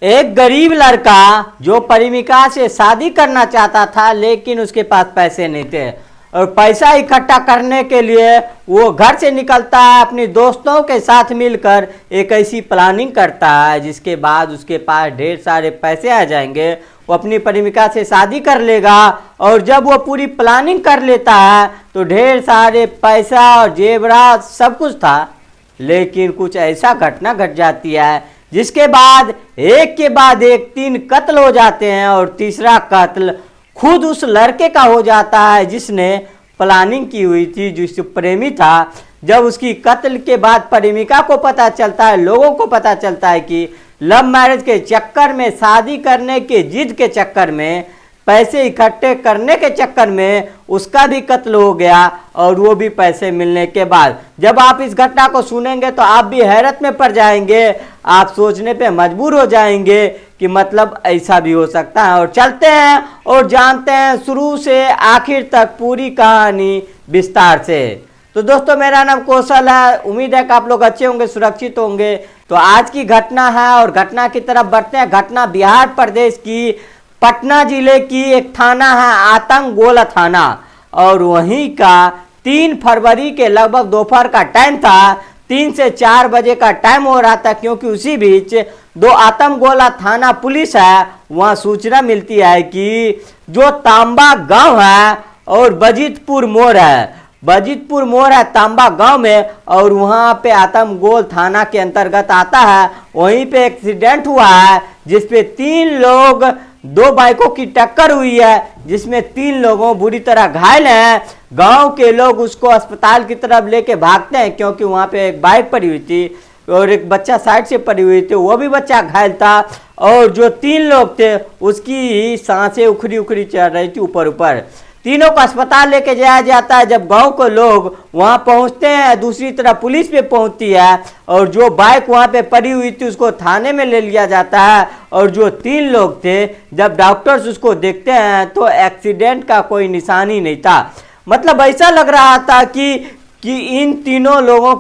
एक गरीब लड़का जो प्रेमिका से शादी करना चाहता था, लेकिन उसके पास पैसे नहीं थे और पैसा इकट्ठा करने के लिए वो घर से निकलता है, अपने दोस्तों के साथ मिलकर एक ऐसी प्लानिंग करता है जिसके बाद उसके पास ढेर सारे पैसे आ जाएंगे। वो अपनी प्रेमिका से शादी कर लेगा और जब वो पूरी प्लानिंग कर लेता है तो ढेर सारे पैसा और जेवरात सब कुछ था, लेकिन कुछ ऐसा घटना घट जाती है जिसके बाद एक 3 कत्ल हो जाते हैं और तीसरा कत्ल खुद उस लड़के का हो जाता है जिसने प्लानिंग की हुई थी, जो प्रेमी था। जब उसकी कत्ल के बाद प्रेमिका को पता चलता है, लोगों को पता चलता है कि लव मैरिज के चक्कर में, शादी करने के जिद के चक्कर में, पैसे इकट्ठे करने के चक्कर में उसका भी कत्ल हो गया और वो भी पैसे मिलने के बाद। जब आप इस घटना को सुनेंगे तो आप भी हैरत में पड़ जाएंगे, आप सोचने पे मजबूर हो जाएंगे कि मतलब ऐसा भी हो सकता है। और चलते हैं और जानते हैं शुरू से आखिर तक पूरी कहानी विस्तार से। तो दोस्तों, मेरा नाम कौशल है, उम्मीद है कि आप लोग अच्छे होंगे, सुरक्षित होंगे। तो आज की घटना है और घटना की तरफ बढ़ते हैं। घटना बिहार प्रदेश की पटना जिले की एक थाना है, आतंकगोला थाना, और वहीं का 3 फरवरी के लगभग दोपहर का टाइम था। 3 से 4 बजे का टाइम हो रहा था, क्योंकि उसी बीच दो आतंकगोला थाना पुलिस है, वहां सूचना मिलती है कि जो तांबा गांव है और बजीतपुर मोड़ है तांबा गांव में, और वहां पे आतंकगोल थाना के अंतर्गत आता है। वहीं पे एक्सीडेंट हुआ है जिसपे 3 लोग, 2 बाइकों की टक्कर हुई है जिसमें 3 लोगों बुरी तरह घायल हैं। गांव के लोग उसको अस्पताल की तरफ लेके भागते हैं, क्योंकि वहां पे एक बाइक पड़ी हुई थी और एक बच्चा साइड से पड़ी हुई थी, वो भी बच्चा घायल था। और जो 3 लोग थे उसकी सांसें उखड़ी चढ़ रही थी ऊपर। तीनों को अस्पताल लेके जाया जाता है। जब गांव के लोग वहां पहुंचते हैं, दूसरी तरफ पुलिस पे पहुंचती है और जो बाइक वहां पे पड़ी हुई थी उसको थाने में ले लिया जाता है। और जो 3 लोग थे, जब डॉक्टर्स उसको देखते हैं तो एक्सीडेंट का कोई निशान ही नहीं था। मतलब ऐसा लग रहा था कि इन तीनों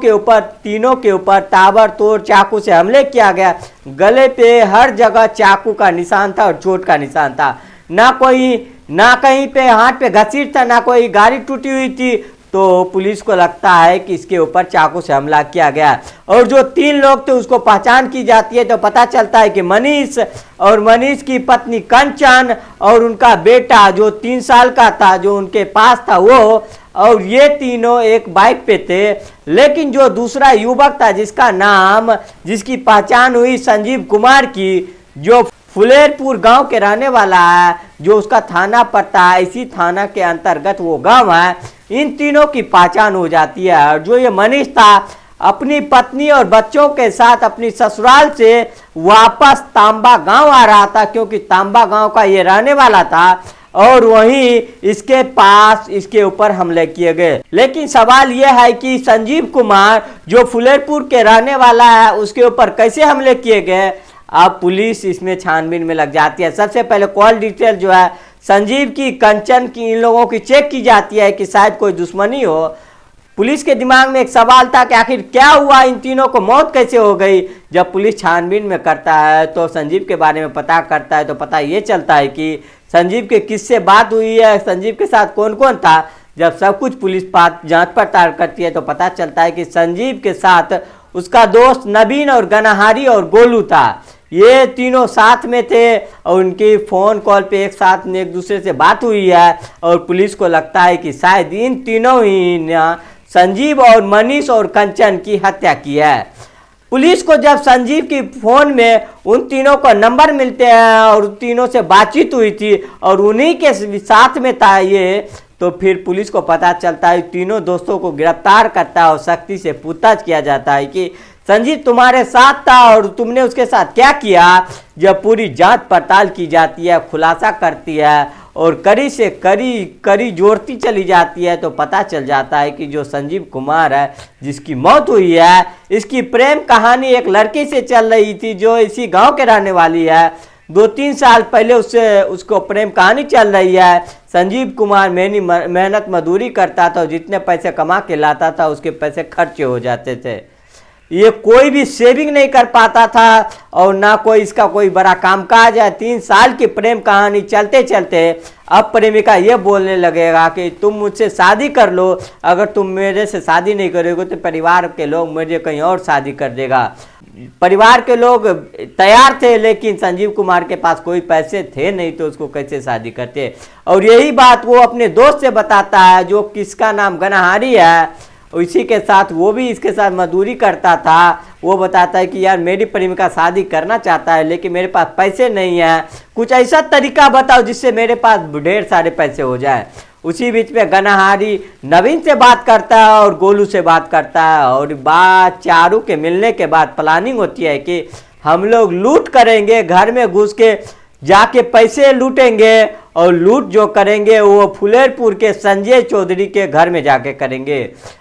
के ऊपर ताबड़तोड़ चाकू से हमले किया गया। गले पे हर जगह चाकू का निशान था और चोट का निशान था। ना कहीं पे हाथ पे घसीट था, ना कोई गाड़ी टूटी हुई थी। तो पुलिस को लगता है कि इसके ऊपर चाकू से हमला किया गया। और जो 3 लोग थे उसको पहचान की जाती है, तो पता चलता है कि मनीष और मनीष की पत्नी कंचन और उनका बेटा जो 3 साल का था, जो उनके पास था वो, और ये तीनों एक बाइक पे थे। लेकिन जो दूसरा युवक था जिसकी पहचान हुई संजीव कुमार की, जो फुलेरपुर गांव के रहने वाला है, जो उसका थाना पड़ता है, इसी थाना के अंतर्गत वो गांव है। इन तीनों की पहचान हो जाती है। और जो ये मनीष था, अपनी पत्नी और बच्चों के साथ अपनी ससुराल से वापस तांबा गांव आ रहा था, क्योंकि तांबा गांव का ये रहने वाला था। और वहीं इसके ऊपर हमले किए गए। लेकिन सवाल यह है कि संजीव कुमार जो फुलेरपुर के रहने वाला है, उसके ऊपर कैसे हमले किए गए। अब पुलिस इसमें छानबीन में लग जाती है। सबसे पहले कॉल डिटेल जो है संजीव की, कंचन की, इन लोगों की चेक की जाती है कि शायद कोई दुश्मनी हो। पुलिस के दिमाग में एक सवाल था कि आखिर क्या हुआ, इन तीनों को मौत कैसे हो गई। जब पुलिस छानबीन में करता है तो संजीव के बारे में पता करता है, तो पता ये चलता है कि संजीव के किससे बात हुई है, संजीव के साथ कौन कौन था। जब सब कुछ पुलिस जांच पड़ताल करती है तो पता चलता है कि संजीव के साथ उसका दोस्त नवीन और गनहारी और गोलू था। ये तीनों साथ में थे और उनकी फ़ोन कॉल पे एक साथ में एक दूसरे से बात हुई है। और पुलिस को लगता है कि शायद इन तीनों ही ने संजीव और मनीष और कंचन की हत्या की है। पुलिस को जब संजीव की फ़ोन में उन तीनों का नंबर मिलते हैं और उन तीनों से बातचीत हुई थी और उन्हीं के साथ में था ये, तो फिर पुलिस को पता चलता है, तीनों दोस्तों को गिरफ्तार करता है और सख्ती से पूछताछ किया जाता है कि संजीव तुम्हारे साथ था और तुमने उसके साथ क्या किया। जब पूरी जांच पड़ताल की जाती है, खुलासा करती है और कड़ी से कड़ी जोड़ती चली जाती है, तो पता चल जाता है कि जो संजीव कुमार है जिसकी मौत हुई है, इसकी प्रेम कहानी एक लड़की से चल रही थी जो इसी गांव के रहने वाली है। 2-3 साल पहले उसको प्रेम कहानी चल रही है। संजीव कुमार मेहनत मजदूरी करता था और जितने पैसे कमा के लाता था उसके पैसे खर्चे हो जाते थे। ये कोई भी सेविंग नहीं कर पाता था और ना कोई इसका कोई बड़ा कामकाज है। 3 साल की प्रेम कहानी चलते चलते अब प्रेमिका ये बोलने लगेगा कि तुम मुझसे शादी कर लो, अगर तुम मेरे से शादी नहीं करोगे तो परिवार के लोग मुझे कहीं और शादी कर देगा। परिवार के लोग तैयार थे, लेकिन संजीव कुमार के पास कोई पैसे थे नहीं, तो उसको कैसे शादी करते। और यही बात वो अपने दोस्त से बताता है, जो किसका नाम गनहारी है, इसी के साथ वो भी इसके साथ मजदूरी करता था। वो बताता है कि यार मेरी प्रेमिका शादी करना चाहता है, लेकिन मेरे पास पैसे नहीं है, कुछ ऐसा तरीका बताओ जिससे मेरे पास ढेर सारे पैसे हो जाए। उसी बीच में गनहारी नवीन से बात करता है और गोलू से बात करता है, और बात चारू के मिलने के बाद प्लानिंग होती है कि हम लोग लूट करेंगे, घर में घुस के जाके पैसे लूटेंगे, और लूट जो करेंगे वो फुलेरपुर के संजय चौधरी के घर में जाके करेंगे।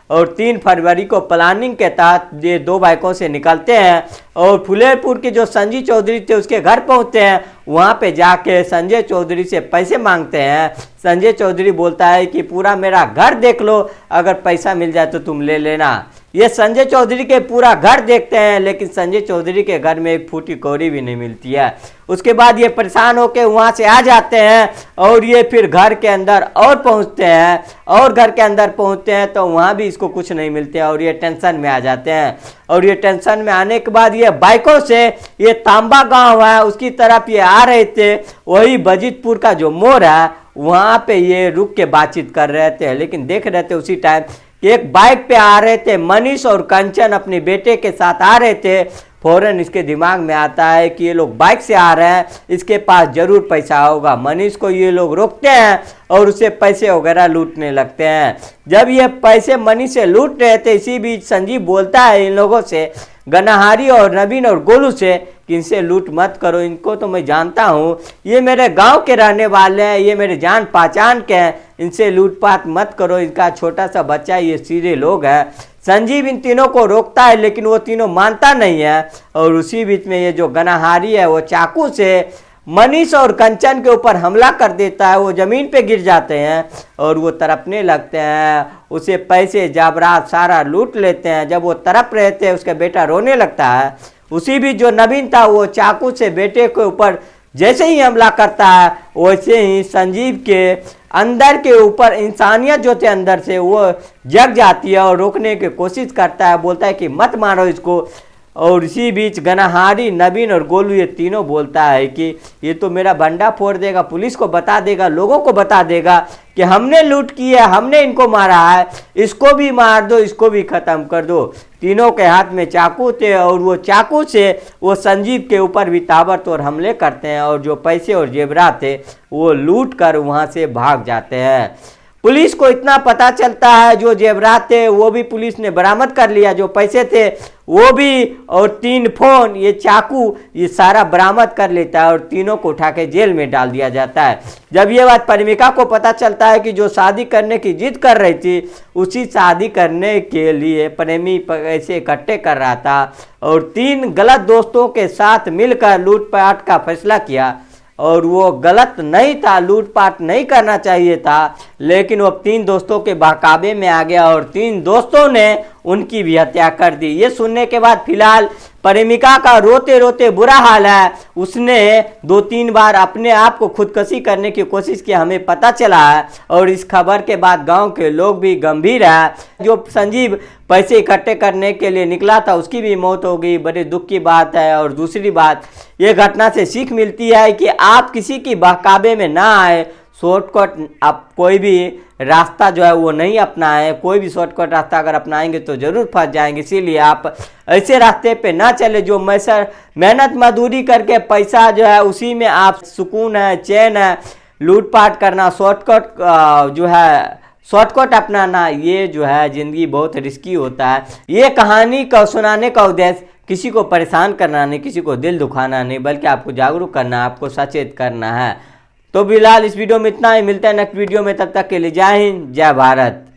और 3 फरवरी को प्लानिंग के तहत ये 2 बाइकों से निकलते हैं और फुलेरपुर के जो संजय चौधरी थे उसके घर पहुंचते हैं। वहां पे जाके संजय चौधरी से पैसे मांगते हैं। संजय चौधरी बोलता है कि पूरा मेरा घर देख लो, अगर पैसा मिल जाए तो तुम ले लेना। ये संजय चौधरी के पूरा घर देखते हैं, लेकिन संजय चौधरी के घर में एक फूटी कौड़ी भी नहीं मिलती है। उसके बाद ये परेशान होकर वहां से आ जाते हैं और ये फिर घर के अंदर और पहुंचते हैं, और घर के अंदर पहुंचते हैं तो वहां भी इसको कुछ नहीं मिलते हैं, और ये टेंशन में आ जाते हैं। और ये टेंशन में आने के बाद ये बाइकों से ये तांबा गांव है उसकी तरफ ये आ रहे थे। वही बजीतपुर का जो मोड़ है वहां पे ये रुक के बातचीत कर रहे थे, लेकिन देख रहे थे उसी टाइम एक बाइक पे आ रहे थे मनीष और कंचन अपने बेटे के साथ आ रहे थे। फौरन इसके दिमाग में आता है कि ये लोग बाइक से आ रहे हैं, इसके पास जरूर पैसा होगा। मनीष को ये लोग रोकते हैं और उसे पैसे वगैरह लूटने लगते हैं। जब ये पैसे मनीष से लूट रहे थे, इसी बीच संजीव बोलता है इन लोगों से, गनहारी और नवीन और गोलू से, कि इनसे लूट मत करो, इनको तो मैं जानता हूँ, ये मेरे गांव के रहने वाले हैं, ये मेरे जान पहचान के हैं, इनसे लूटपाट मत करो, इनका छोटा सा बच्चा है, ये सीधे लोग हैं। संजीव इन तीनों को रोकता है, लेकिन वो तीनों मानता नहीं है। और उसी बीच में ये जो गनहारी है वो चाकू से मनीष और कंचन के ऊपर हमला कर देता है। वो जमीन पे गिर जाते हैं और वो तड़पने लगते हैं, उसे पैसे जाबरात सारा लूट लेते हैं। जब वो तड़प रहे थे उसका बेटा रोने लगता है। उसी बीच जो नवीन था वो चाकू से बेटे के ऊपर जैसे ही हमला करता है, वैसे ही संजीव के अंदर के ऊपर इंसानियत जो थे अंदर से वो जग जाती है और रोकने की कोशिश करता है, बोलता है कि मत मारो इसको। और इसी बीच गनहारी, नवीन और गोलू ये तीनों बोलता है कि ये तो मेरा बंडा फोड़ देगा, पुलिस को बता देगा, लोगों को बता देगा कि हमने लूट की है, हमने इनको मारा है, इसको भी मार दो, इसको भी ख़त्म कर दो। तीनों के हाथ में चाकू थे और वो चाकू से वो संजीव के ऊपर भी ताबड़तोड़ हमले करते हैं और जो पैसे और जेवरात थे वो लूट कर वहाँ से भाग जाते हैं। पुलिस को इतना पता चलता है, जो जेवरात थे वो भी पुलिस ने बरामद कर लिया, जो पैसे थे वो भी, और 3 फोन, ये चाकू, ये सारा बरामद कर लेता है और तीनों को उठा के जेल में डाल दिया जाता है। जब ये बात प्रेमिका को पता चलता है कि जो शादी करने की जिद कर रही थी, उसी शादी करने के लिए प्रेमी पैसे इकट्ठे कर रहा था और 3 गलत दोस्तों के साथ मिलकर लूटपाट का फैसला किया। और वो गलत नहीं था, लूटपाट नहीं करना चाहिए था, लेकिन वो 3 दोस्तों के बहकावे में आ गया और 3 दोस्तों ने उनकी भी हत्या कर दी। ये सुनने के बाद फिलहाल प्रेमिका का रोते रोते बुरा हाल है। उसने 2-3 बार अपने आप को खुदकुशी करने की कोशिश की, हमें पता चला है। और इस खबर के बाद गांव के लोग भी गंभीर है। जो संजीव पैसे इकट्ठे करने के लिए निकला था उसकी भी मौत हो गई, बड़े दुख की बात है। और दूसरी बात, ये घटना से सीख मिलती है कि आप किसी की बहकावे में ना आए, शॉर्टकट आप कोई भी रास्ता जो है वो नहीं अपनाएं। कोई भी शॉर्टकट रास्ता अगर अपनाएंगे तो ज़रूर फंस जाएंगे, इसीलिए आप ऐसे रास्ते पे ना चले जो मेहनत मजदूरी करके पैसा जो है उसी में आप सुकून है, चैन है। लूटपाट करना, शॉर्टकट अपनाना, ये जो है ज़िंदगी बहुत रिस्की होता है। ये कहानी का सुनाने का उद्देश्य किसी को परेशान करना नहीं, किसी को दिल दुखाना नहीं, बल्कि आपको जागरूक करना, आपको सचेत करना है। तो फिलहाल इस वीडियो में इतना ही, मिलता है नेक्स्ट वीडियो में, तब तक के लिए जय हिंद, जय भारत।